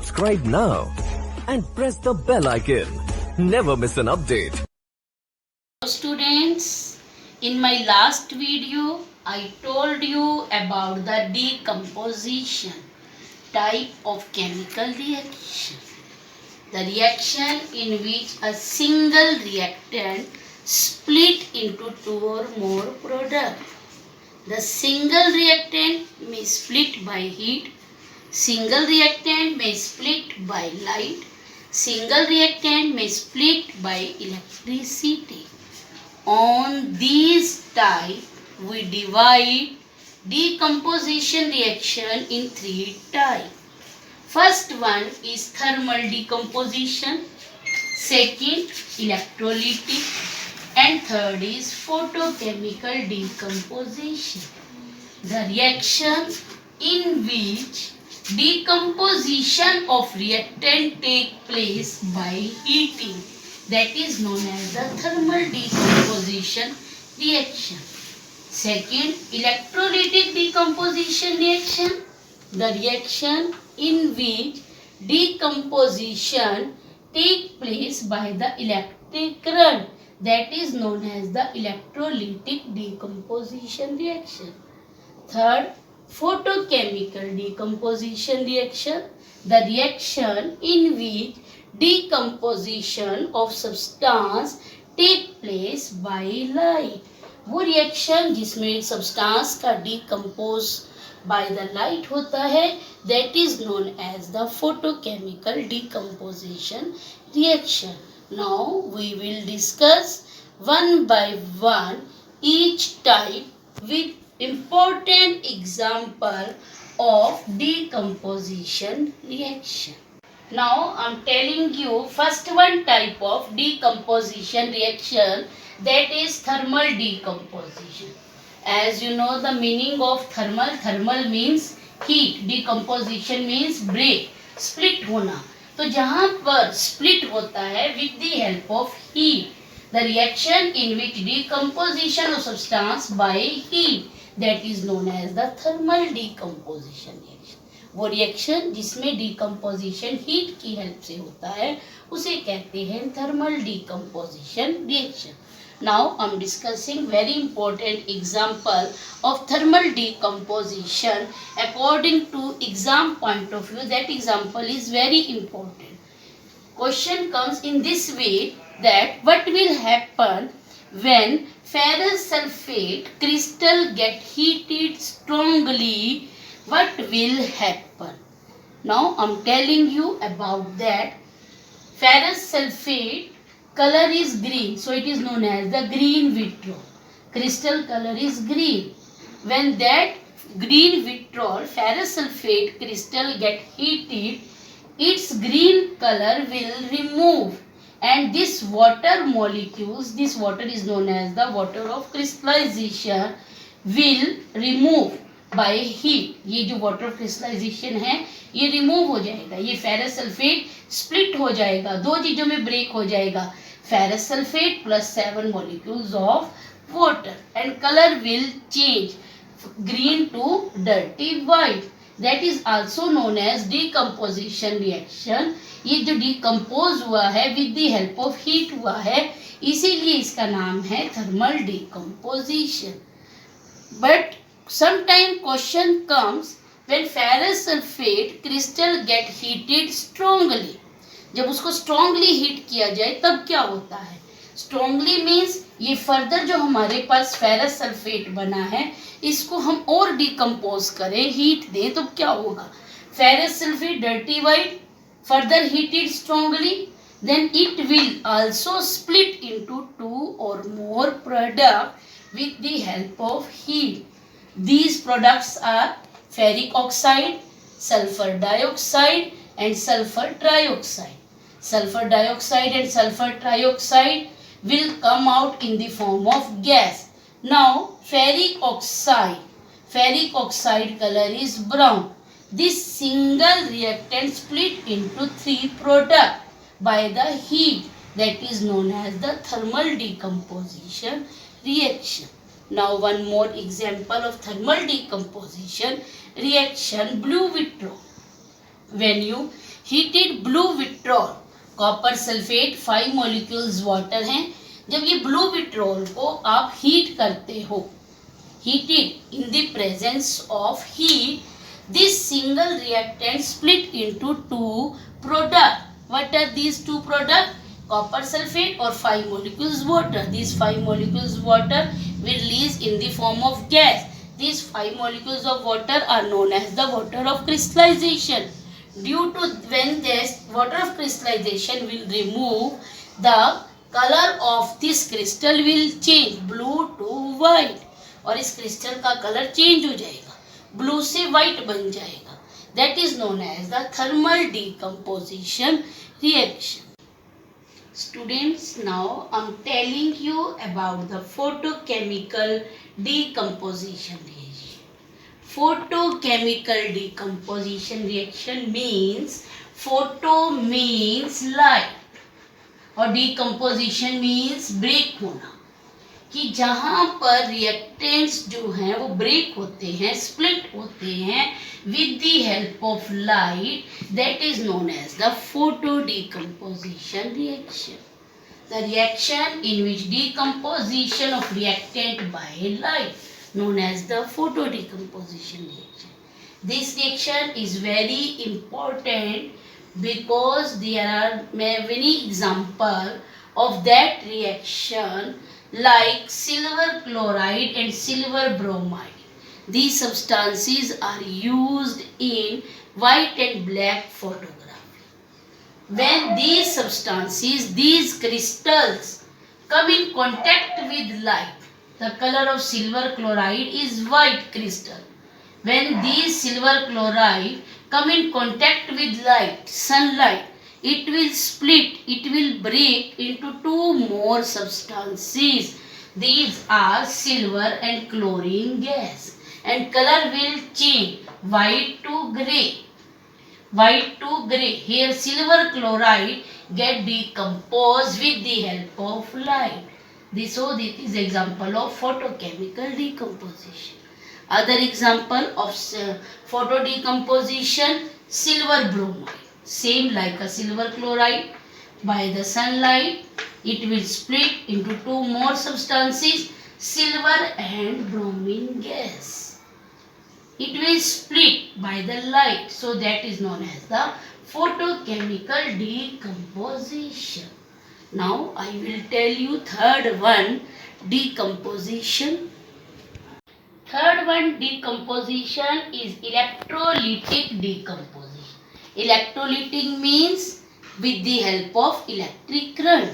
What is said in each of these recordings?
subscribe now and press the bell icon. Never miss an update. Hello students, in my last video I told you about the decomposition type of chemical reaction. The reaction in which a single reactant split into two or more products. The single reactant may split by heat, single reactant may split by light, single reactant may split by electricity. On these type, we divide decomposition reaction in three types. First one is thermal decomposition, second electrolytic, and third is photochemical decomposition. The reaction in which decomposition of reactant take place by heating, that is known as the thermal decomposition reaction. Second, electrolytic decomposition reaction, the reaction in which decomposition take place by the electric current, that is known as the electrolytic decomposition reaction. Third, photochemical decomposition reaction, the reaction in which decomposition of substance take place by light. वो reaction जिसमें substance का decompose by the light होता है, that is known as the photochemical decomposition reaction. Now we will discuss one by one each type with important example of decomposition reaction. Now I am telling you first one type of decomposition reaction, that is thermal decomposition. As you know the meaning of thermal, thermal means heat, decomposition means break, split होना. तो जहाँ पर split होता है with the help of heat, the reaction in which decomposition of substance by heat, that is known as the thermal decomposition reaction. वो reaction जिसमें decomposition heat की help से होता है उसे कहते हैं thermal decomposition reaction. Now I am discussing very important example of thermal decomposition according to exam point of view. That example is very important. Question comes in this way that what will happen when ferrous sulfate crystal get heated strongly, what will happen? Now I am telling you about that. Ferrous sulfate color is green, so it is known as the green vitriol. Crystal color is green. When that green vitriol ferrous sulfate crystal get heated, its green color will remove, and this water molecules, this water is known as the water of crystallization, will remove by heat. ये जो water of crystallization है ये remove हो जाएगा, ये ferrous sulfate split हो जाएगा, दो चीजों में break हो जाएगा, ferrous sulfate plus 7 molecules of water, and color will change green to dirty white. That is also known as decomposition reaction. ये जो डिकम्पोज हुआ है with the help of heat हुआ है, इसीलिए इसका नाम है thermal decomposition. But sometime question comes when ferrous sulphate crystal gate heated strongly. जब उसको स्ट्रांगली हीट किया जाए तब क्या होता है? स्ट्रांगली मीन्स ये फर्दर जो हमारे पास फेरस सल्फेट बना है इसको हम और डिकम्पोज करें, हीट दें, तो क्या होगा? Ferrous sulphate dirty white further heated strongly, then it will also split into two or more products with the help of heat. These products are ferric oxide, sulfur dioxide and sulfur trioxide. Sulfur dioxide and sulfur trioxide will come out in the form of gas. Now ferric oxide color is brown. This single reactant split into three products by the heat, that is known as the thermal decomposition reaction. Now one more example of thermal decomposition reaction, blue vitriol. When you heated blue vitriol, copper sulphate 5 molecules water हैं। जब ये blue vitriol को आप heat करते हो, heated in the presence of heat, this single reactant split into two products. What are these two products? Copper sulfate or 5 molecules water. These 5 molecules water will release in the form of gas. These 5 molecules of water are known as the water of crystallization. Due to when this water of crystallization will remove, the color of this crystal will change blue to white. और इस crystal का colour change हो जाएगा, blue से white बन जाएगा. That is known as the thermal decomposition reaction. Students, now I am telling you about the photochemical decomposition reaction. Photochemical decomposition reaction means, photo means light और decomposition means break होना, कि जहाँ पर reactants जो हैं वो ब्रेक होते हैं, स्प्लिट होते हैं with the help of light, that is known as the photodecomposition reaction. The reaction in which decomposition of reactant by light, known as the photodecomposition reaction. This reaction is very important because there are many examples of that reaction, like silver chloride and silver bromide. These substances are used in white and black photography. When these substances, these crystals come in contact with light, the color of silver chloride is white crystal. When these silver chloride come in contact with light, sunlight, it will split, it will break into two more substances. These are silver and chlorine gas, and color will change white to gray. White to gray. Here silver chloride get decomposed with the help of light. This is example of photochemical decomposition. Other example of photo decomposition, silver bromide. Same like a silver chloride, by the sunlight it will split into two more substances, silver and bromine gas. It will split by the light, so that is known as the photochemical decomposition. Now I will tell you third one, decomposition. Third one, decomposition, is electrolytic decomposition. Electrolytic means with the help of electric current.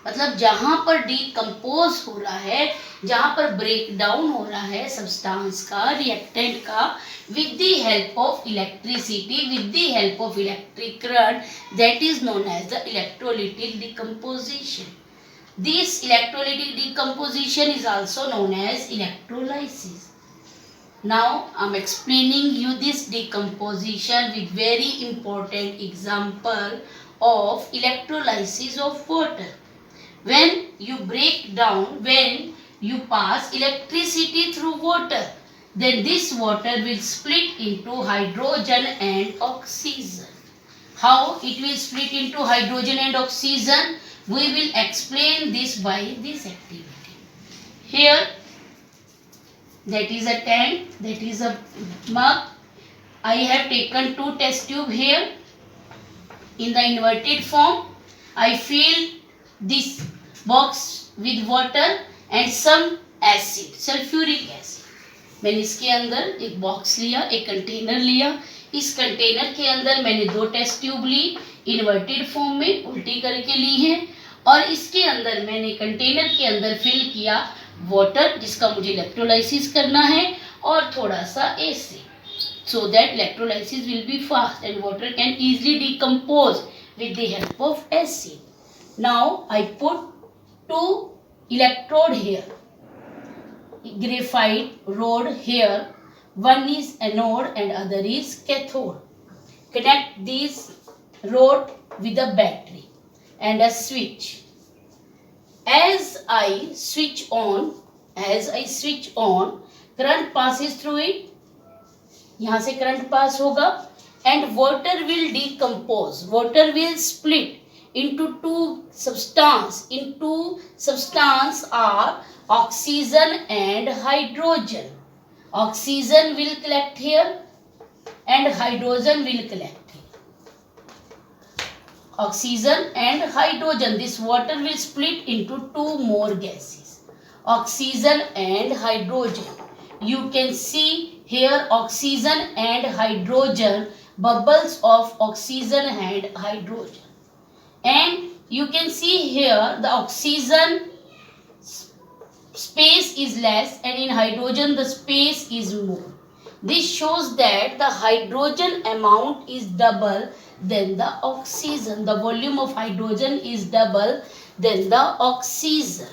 मतलब जहाँ पर decompose हो रहा है, जहाँ पर break down हो रहा है सब्सटेंस का, रिएक्टेंट का, with the help of electricity, with the help of electric current, that is known as the electrolytic decomposition. This electrolytic decomposition is also known as electrolysis. Now I am explaining you this decomposition with very important example of electrolysis of water. When you break down, when you pass electricity through water, then this water will split into hydrogen and oxygen. How it will split into hydrogen and oxygen? We will explain this by this activity. Here, that is a tank, that is a mug. I have taken 2 test tube here in the inverted form. I fill this box with water and some acid, sulfuric acid. मैंने इसके अंदर एक box लिया, एक container लिया. इस container के अंदर मैंने 2 टेस्ट ट्यूब ली, इन्वर्टेड फॉर्म में उल्टी करके ली हैं, और इसके अंदर मैंने कंटेनर के अंदर फिल किया वाटर, जिसका मुझे इलेक्ट्रोलाइसिस करना है, और थोड़ा सा acid, so that electrolysis will be fast and water can easily decompose with the help of acid. Now I put 2 electrode here, graphite rod here. One is anode and other is cathode. Connect this rod with a battery and a switch. As I switch on, current passes through it. यहाँ से current pass होगा, and water will decompose. Water will split into two substance are oxygen and hydrogen. Oxygen will collect here and hydrogen will collect here. Oxygen and hydrogen. This water will split into two more gases. Oxygen and hydrogen. You can see here oxygen and hydrogen, bubbles of oxygen and hydrogen. And you can see here the oxygen space is less and in hydrogen the space is more. This shows that the hydrogen amount is double than the oxygen. The volume of hydrogen is double than the oxygen.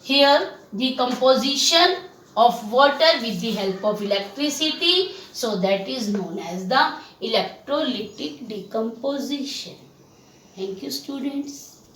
Here the composition of water with the help of electricity, so that is known as the electrolytic decomposition. Thank you, students.